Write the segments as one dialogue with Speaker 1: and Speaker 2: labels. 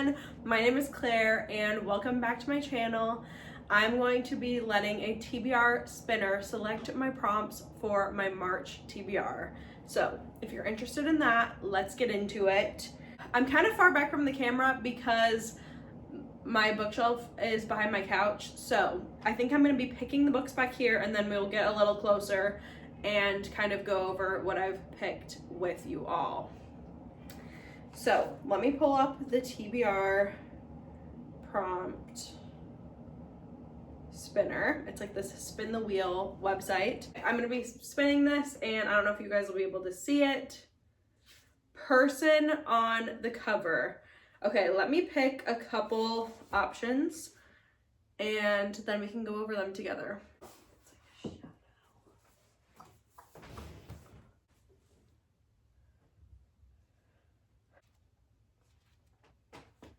Speaker 1: everyone, my name is Claire and welcome back to my channel. I'm going to be letting a TBR spinner select my prompts for my March TBR. So if you're interested in that, let's get into it. I'm kind of far back from the camera because my bookshelf is behind my couch, so I think I'm going to be picking the books back here and then we'll get a little closer and kind of go over what I've picked with you all. So let me pull up the TBR prompt spinner. It's like this spin the wheel website. I'm going to be spinning this and I don't know if you guys will be able to see it. Person on the cover. Okay, let me pick a couple options and then we can go over them together.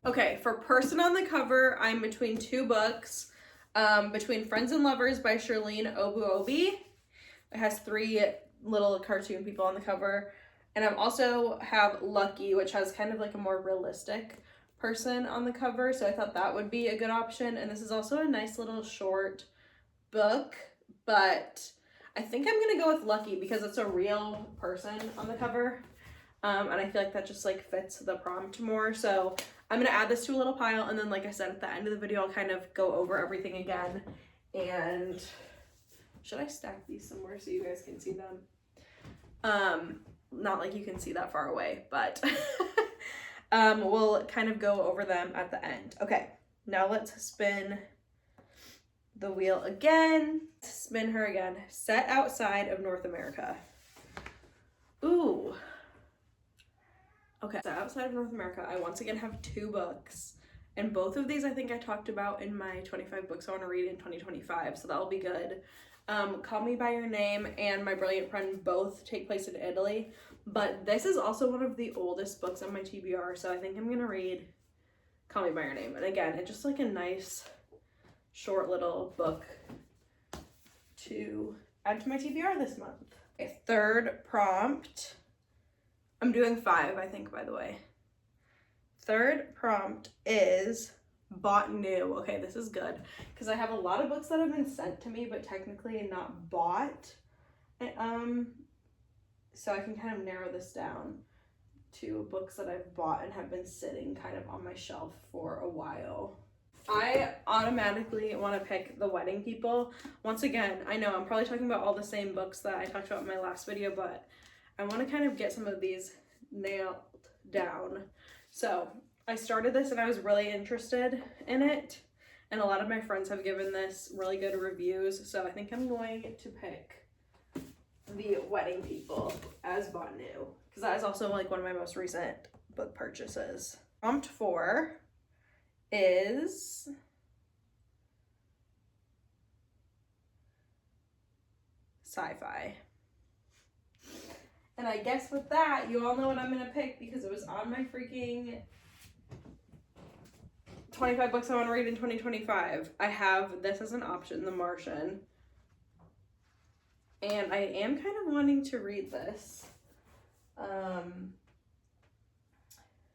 Speaker 1: Okay, for person on the cover, I'm between two books. Between Friends and Lovers by Shirlene Obuobi. It has three little cartoon people on the cover. And I also have Lucky, which has kind of like a more realistic person on the cover. So I thought that would be a good option. And this is also a nice little short book. But I think I'm going to go with Lucky because it's a real person on the cover. And I feel like that just like fits the prompt more. So I'm going to add this to a little pile. And then like I said, at the end of the video, I'll kind of go over everything again. And should I stack these somewhere so you guys can see them? Not like you can see that far away, but we'll kind of go over them at the end. Okay, now let's spin the wheel again. Spin her again. Set outside of North America. Ooh. Okay, so outside of North America, I once again have two books. And both of these I think I talked about in my 25 books I want to read in 2025, so that'll be good. Call Me By Your Name and My Brilliant Friend both take place in Italy. But this is also one of the oldest books on my TBR, so I think I'm going to read Call Me By Your Name. And again, it's just like a nice, short little book to add to my TBR this month. Okay, third prompt. I'm doing 5, I think, by the way. Third prompt is bought new. Okay, this is good because I have a lot of books that have been sent to me, but technically not bought. So I can kind of narrow this down to books that I've bought and have been sitting kind of on my shelf for a while. I automatically want to pick The Wedding People. Once again, I know I'm probably talking about all the same books that I talked about in my last video, but I want to kind of get some of these nailed down. So I started this and I was really interested in it. And a lot of my friends have given this really good reviews. So I think I'm going to pick The Wedding People as bought new. Because that is also like one of my most recent book purchases. Prompt 4 is sci-fi. And I guess with that, you all know what I'm going to pick because it was on my freaking 25 books I want to read in 2025. I have this as an option, The Martian. And I am kind of wanting to read this.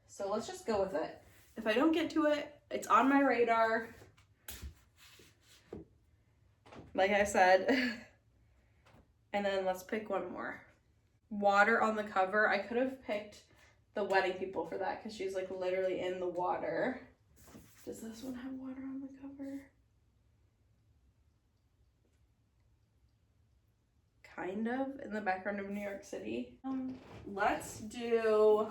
Speaker 1: So let's just go with it. If I don't get to it, it's on my radar. Like I said. And then let's pick one more. Water on the cover. I could have picked The Wedding People for that because she's like literally in the water. Does this one have water on the cover? Kind of in the background of New York City. Let's do,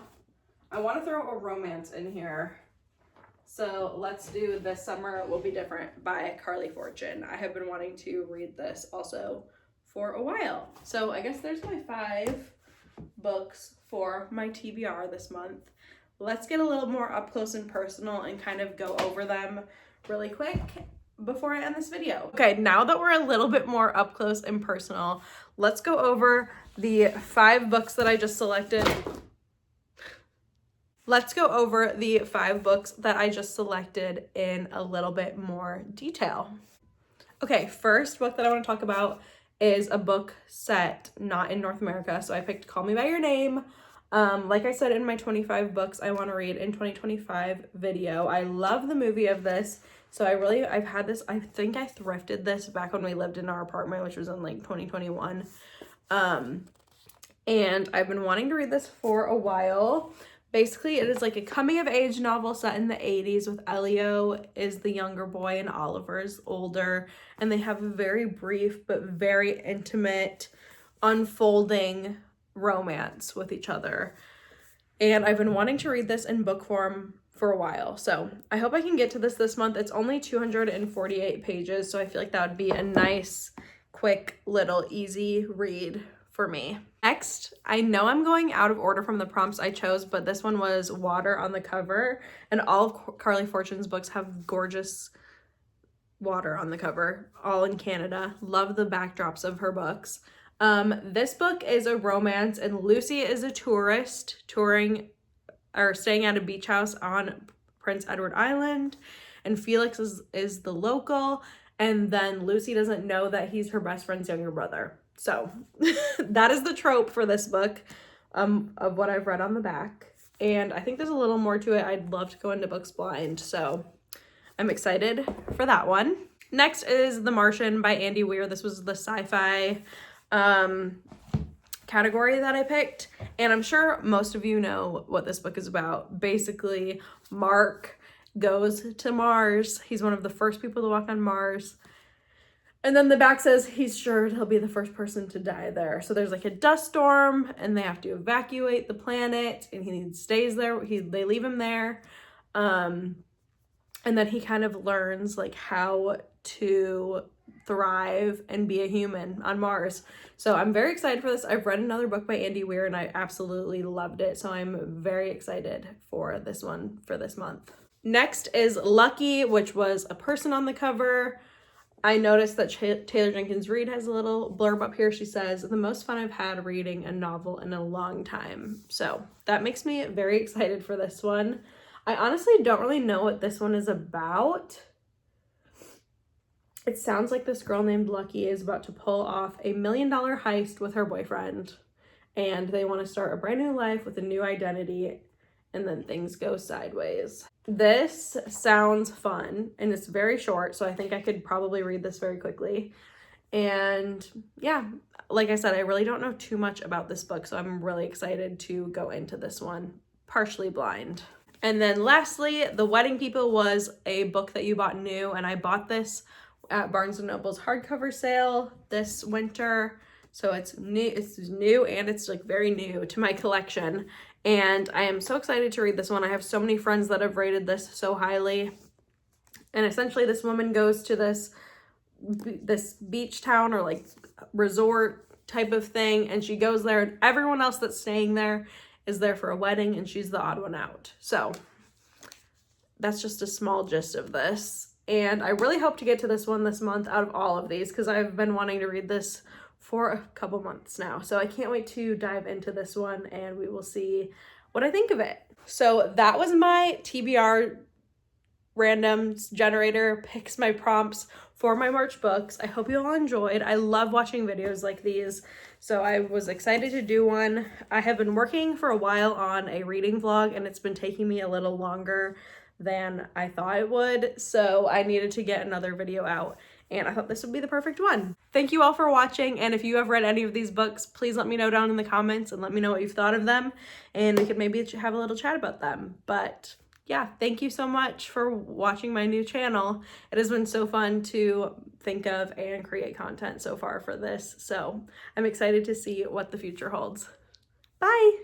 Speaker 1: I want to throw a romance in here. So let's do This Summer Will Be Different by Carly Fortune. I have been wanting to read this also for a while. So I guess there's my 5 books for my TBR this month. Let's get a little more up close and personal and kind of go over them really quick before I end this video. Okay, now that we're a little bit more up close and personal, let's go over the 5 books that I just selected. Let's go over the 5 books that I just selected in a little bit more detail. Okay, first book that I want to talk about is a book set not in North America. So I picked Call Me By Your Name. Like I said in my 25 books I want to read in 2025 video, I love the movie of this. So I've had this, I think I thrifted this back when we lived in our apartment, which was in like 2021. And I've been wanting to read this for a while. Basically, it is like a coming of age novel set in the 80s with Elio is the younger boy and Oliver's older. And they have a very brief but very intimate unfolding romance with each other. And I've been wanting to read this in book form for a while. So I hope I can get to this month. It's only 248 pages. So I feel like that would be a nice, quick, little, easy read for me. Next, I know I'm going out of order from the prompts I chose, but this one was water on the cover, and all of Carly Fortune's books have gorgeous water on the cover, all in Canada. Love the backdrops of her books. This book is a romance, and Lucy is a tourist touring or staying at a beach house on Prince Edward Island, and Felix is the local, and then Lucy doesn't know that he's her best friend's younger brother. So that is the trope for this book, of what I've read on the back. And I think there's a little more to it. I'd love to go into books blind, so I'm excited for that one. Next is The Martian by Andy Weir. This was the sci-fi category that I picked, and I'm sure most of you know what this book is about. Basically, Mark goes to Mars. He's one of the first people to walk on Mars. And then the back says he's sure he'll be the first person to die there. So there's like a dust storm and they have to evacuate the planet, and he stays there. They leave him there. And then he kind of learns like how to thrive and be a human on Mars. So I'm very excited for this. I've read another book by Andy Weir and I absolutely loved it. So I'm very excited for this one for this month. Next is Lucky, which was a person on the cover. I noticed that Taylor Jenkins Reid has a little blurb up here. She says, the most fun I've had reading a novel in a long time. So that makes me very excited for this one. I honestly don't really know what this one is about. It sounds like this girl named Lucky is about to pull off $1 million heist with her boyfriend, and they want to start a brand new life with a new identity, and then things go sideways. This sounds fun, and it's very short, so I think I could probably read this very quickly. And yeah, like I said, I really don't know too much about this book, so I'm really excited to go into this one, partially blind. And then lastly, The Wedding People was a book that you bought new, and I bought this at Barnes & Noble's hardcover sale this winter. So it's new and it's like very new to my collection. And I am so excited to read this one. I have so many friends that have rated this so highly. And essentially this woman goes to this beach town or like resort type of thing, and she goes there and everyone else that's staying there is there for a wedding and she's the odd one out. So that's just a small gist of this. And I really hope to get to this one this month out of all of these, because I've been wanting to read this for a couple months now. So I can't wait to dive into this one and we will see what I think of it. So that was my TBR random generator picks my prompts for my March books. I hope you all enjoyed. I love watching videos like these, so I was excited to do one. I have been working for a while on a reading vlog and it's been taking me a little longer than I thought it would, so I needed to get another video out, and I thought this would be the perfect one. Thank you all for watching, and if you have read any of these books, please let me know down in the comments and let me know what you've thought of them, and we could maybe have a little chat about them. But yeah, thank you so much for watching my new channel. It has been so fun to think of and create content so far for this, so I'm excited to see what the future holds. Bye!